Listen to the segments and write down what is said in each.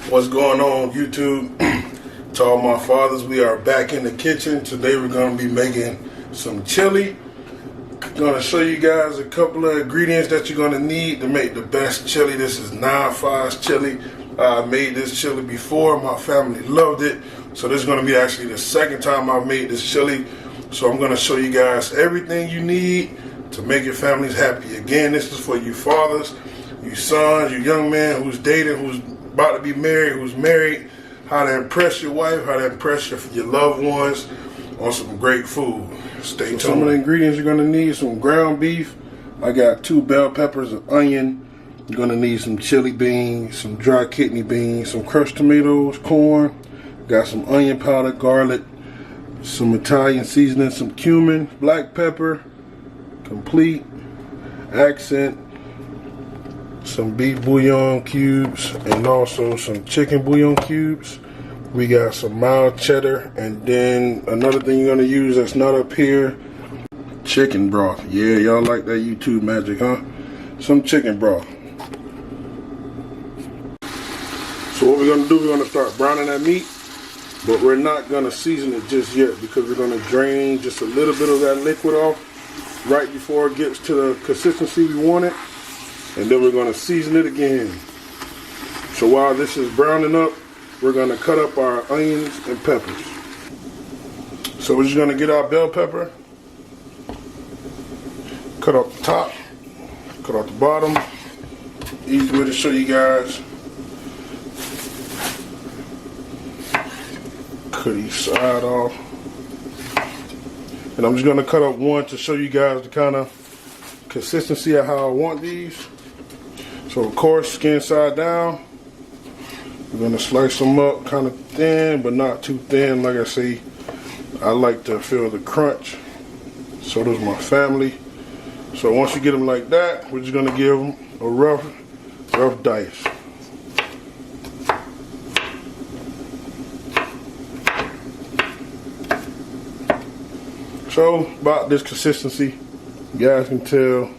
What's going on, YouTube? To all my fathers, we are back in the kitchen. Today we're going to be making some chili. Going to show you guys a couple of ingredients that you're going to need to make the best chili. This is Non-Faz chili. I made this chili before. My family loved it. So this is going to be actually the second time I've made this chili. So I'm going to show you guys everything you need to make your families happy. Again, this is for you fathers, you sons, you young men who's dating, who's about to be married, who's married, how to impress your wife, how to impress your loved ones on some great food. Stay tuned. Some of the ingredients you're going to need: some ground beef. I got 2 bell peppers, an onion. You're going to need some chili beans, some dry kidney beans, some crushed tomatoes, corn. Got some onion powder, garlic, some Italian seasoning, some cumin, black pepper, complete, accent, some beef bouillon cubes, and also some chicken bouillon cubes. We got some mild cheddar, and then another thing you're gonna use that's not up here, chicken broth. Yeah, y'all like that YouTube magic, huh? Some chicken broth. So what we're gonna do, we're gonna start browning that meat, but we're not gonna season it just yet because we're gonna drain just a little bit of that liquid off right before it gets to the consistency we want it. And then we're going to season it again. So while this is browning up, we're going to cut up our onions and peppers. So we're just going to get our bell pepper, cut off the top, cut off the bottom. Easy way to show you guys. Cut each side off. And I'm just going to cut up one to show you guys the kind of consistency of how I want these. So of course, skin side down. We're gonna slice them up kind of thin, but not too thin. Like I say, I like to feel the crunch. So does my family. So once you get them like that, we're just gonna give them a rough dice. So about this consistency, you guys can tell,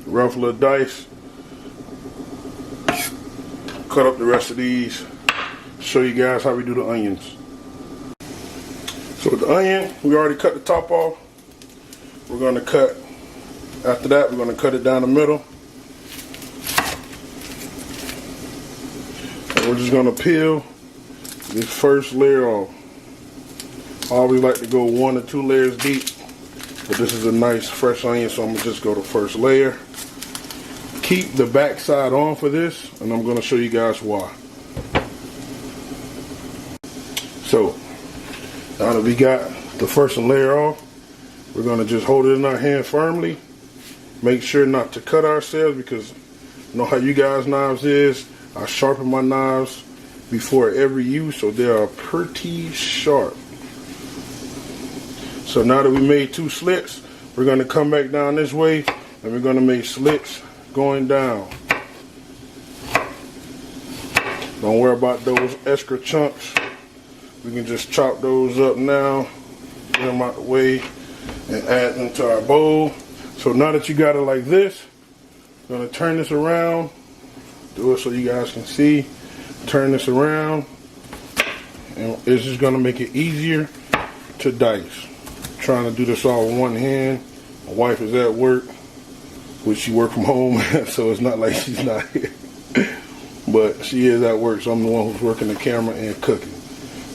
rough little dice. Cut up the rest of these, show you guys how we do the onions. So with the onion, we already cut the top off. We're going to cut, after that, we're going to cut it down the middle. And we're just going to peel this first layer off. I always like to go 1 or 2 layers deep, but this is a nice fresh onion, so I'm going to just go the first layer. Keep the back side on for this, and I'm going to show you guys why. So now that we got the first layer off, we're going to just hold it in our hand firmly. Make sure not to cut ourselves, because you know how you guys' knives is. I sharpen my knives before every use, so they are pretty sharp. So now that we made 2 slits, we're going to come back down this way, and we're going to make slits going down. Don't worry about those extra chunks. We can just chop those up now, get them out the way, and add them to our bowl. So now that you got it like this, I'm going to turn this around. Do it so you guys can see. Turn this around, and it's just going to make it easier to dice. I'm trying to do this all with one hand. My wife is at work, which she work from home, so it's not like she's not here. But she is at work, so I'm the one who's working the camera and cooking.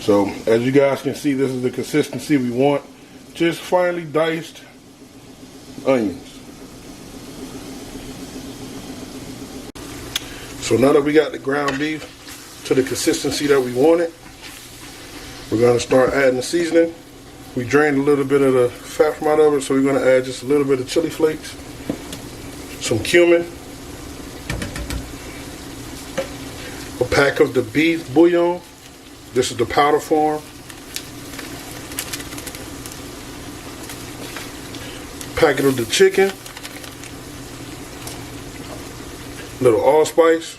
So as you guys can see, this is the consistency we want. Just finely diced onions. So now that we got the ground beef to the consistency that we wanted, we're going to start adding the seasoning. We drained a little bit of the fat from out of it, so we're going to add just a little bit of chili flakes, some cumin, a pack of the beef bouillon. This is the powder form. Packet of the chicken, little allspice,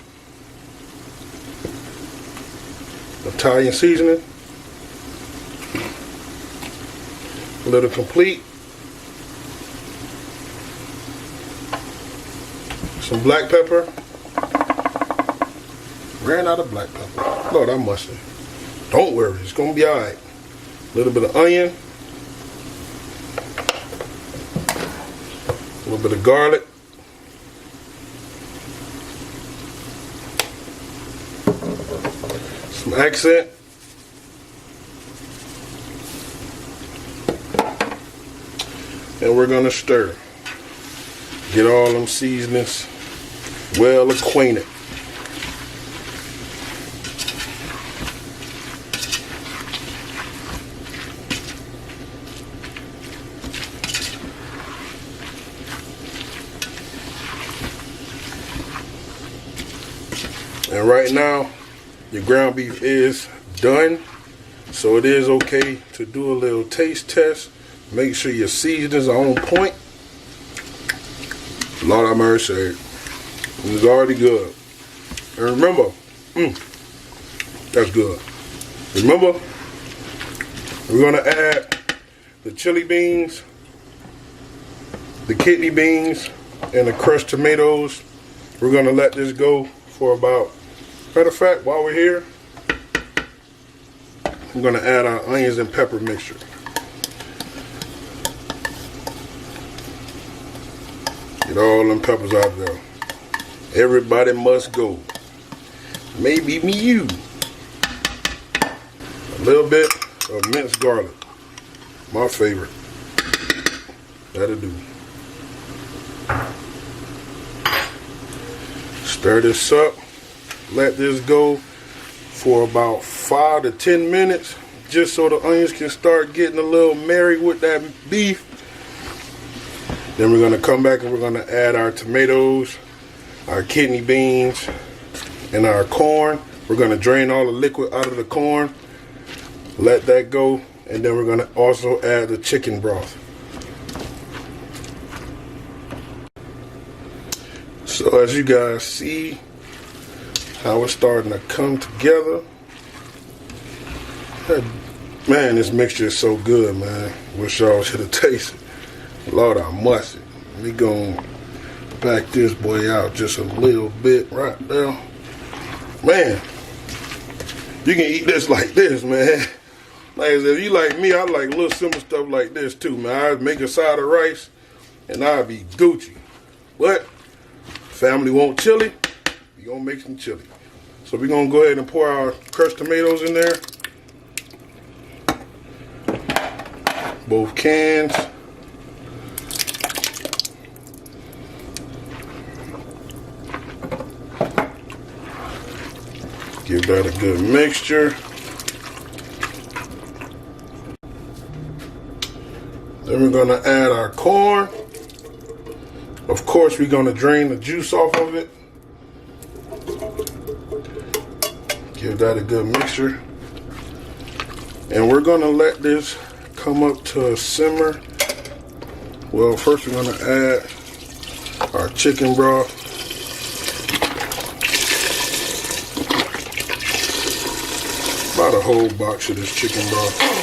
Italian seasoning, a little complete, some black pepper, Ran out of black pepper. Lord, I mustn't. Don't worry, it's gonna be alright. A little bit of onion. A little bit of garlic. Some accent. And we're gonna stir. Get all them seasonings well acquainted. And right now, your ground beef is done. So it is okay to do a little taste test. Make sure your seasonings are on point. Lord have mercy. It's already good. And remember, that's good. Remember, we're gonna add the chili beans, the kidney beans, and the crushed tomatoes. We're gonna let this go for about, matter of fact, while we're here, I'm gonna add our onions and pepper mixture. Get all them peppers out there. Everybody must go. Maybe me, you. A little bit of minced garlic. My favorite. That'll do. Stir this up. Let this go for about 5 to 10 minutes. Just so the onions can start getting a little married with that beef. Then we're gonna come back and we're gonna add our tomatoes, our kidney beans, and our corn. We're gonna drain all the liquid out of the corn, let that go, and then we're gonna also add the chicken broth. So as you guys see how it's starting to come together, man, this mixture is so good, man. Wish y'all should have tasted. Lord, I must. We gonna back this boy out just a little bit right there. Man, you can eat this like this, man. Like I said, if you like me, I like little simple stuff like this too, man. I'd make a side of rice and I'd be Gucci. But family want chili, we gonna make some chili. So we're gonna go ahead and pour our crushed tomatoes in there. Both cans. Give that a good mixture. Then we're gonna add our corn. Of course, we're gonna drain the juice off of it. Give that a good mixture. And we're gonna let this come up to a simmer. Well, first we're gonna add our chicken broth. About a whole box of this chicken broth.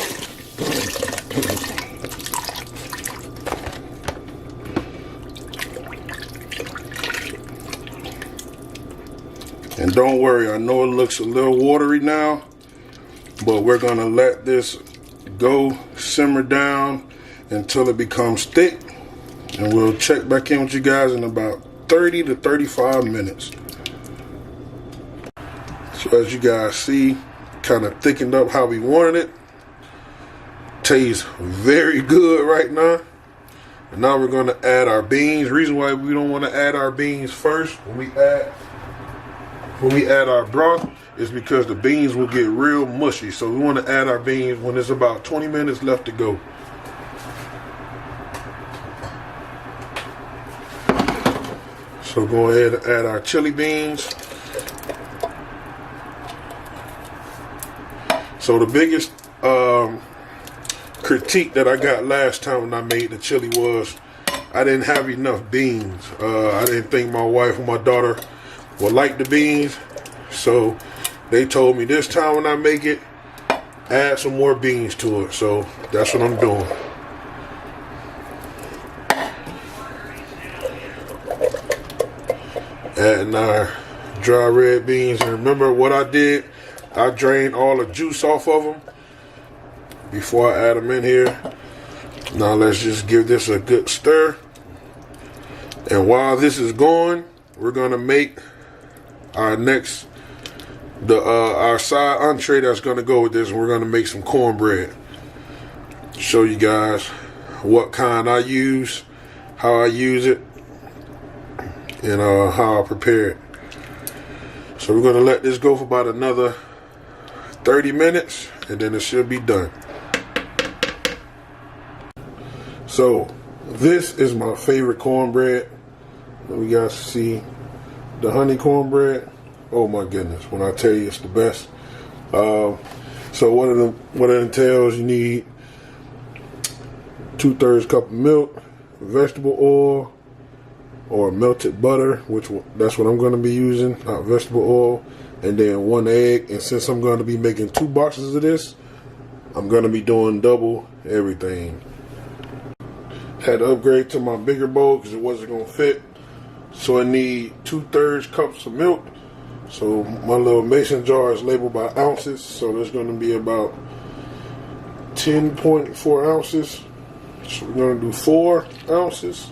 And don't worry, I know it looks a little watery now, but we're gonna let this go simmer down until it becomes thick, and we'll check back in with you guys in about 30 to 35 minutes. So as you guys see, kind of thickened up how we wanted it. Tastes very good right now. And now we're going to add our beans. Reason why we don't want to add our beans first when we add our broth is because the beans will get real mushy. So we want to add our beans when there's about 20 minutes left to go. So go ahead and add our chili beans. So the biggest critique that I got last time when I made the chili was I didn't have enough beans. I didn't think my wife or my daughter would like the beans. So they told me this time when I make it, add some more beans to it. So that's what I'm doing. Adding our dry red beans. And remember what I did? I drained all the juice off of them before I add them in here. Now let's just give this a good stir. And while this is going, we're gonna make our next, our side entree that's gonna go with this. And we're gonna make some cornbread. Show you guys what kind I use, how I use it, and how I prepare it. So we're gonna let this go for about another 30 minutes, and then it should be done. So this is my favorite cornbread. Let you guys see the honey cornbread. Oh my goodness, when I tell you it's the best. So what it entails, you need 2/3 cup of milk, vegetable oil, or melted butter, that's what I'm going to be using, not vegetable oil, and then 1 egg. And since I'm going to be making 2 boxes of this, I'm going to be doing double everything. Had to upgrade to my bigger bowl because it wasn't going to fit. So I need 2/3 cups of milk. So my little mason jar is labeled by ounces. So there's going to be about 10.4 ounces. So we're going to do 4 ounces.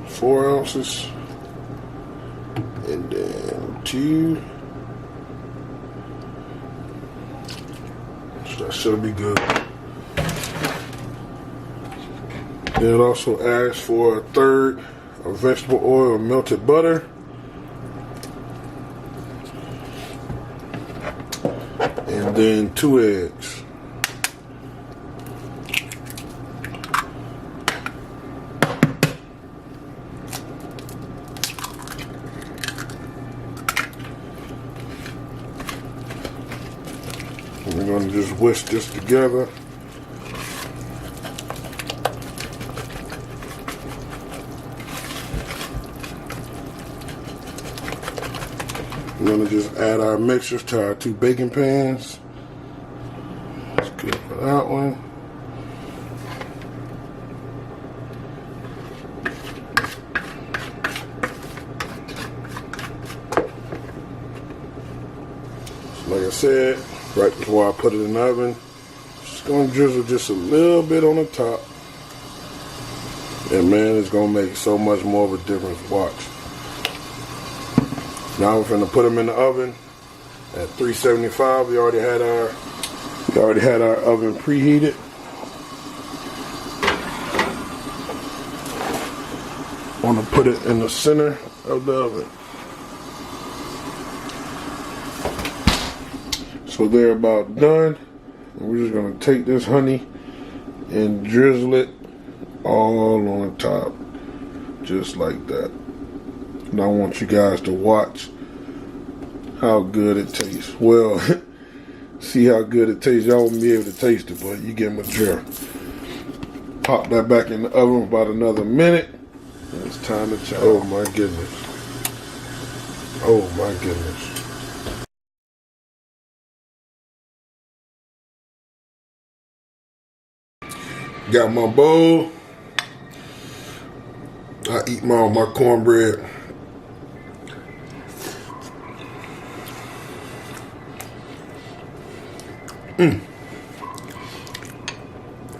4 ounces. And then 2. So that should be good. Then it also asks for 1/3 of vegetable oil or melted butter. And then 2 eggs. And we're going to just whisk this together. We're going to just add our mixtures to our 2 baking pans. That's good for that one. Like I said, right before I put it in the oven, just going to drizzle just a little bit on the top. And man, it's going to make so much more of a difference. Watch. Now we're going to put them in the oven at 375. We already had our oven preheated. I want to put it in the center of the oven. So they're about done. And we're just going to take this honey and drizzle it all on the top, just like that. And I want you guys to watch how good it tastes. Well, see how good it tastes. Y'all won't be able to taste it, but you get my drift. Pop that back in the oven for about another minute. And it's time to chow. Oh my goodness. Oh my goodness. Got my bowl. I eat my cornbread.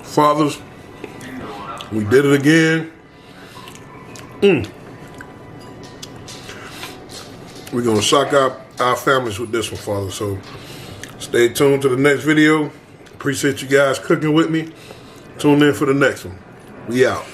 Fathers, we did it again. We're going to shock our families with this one, Father. So stay tuned to the next video. Appreciate you guys cooking with me. Tune in for the next one. We out.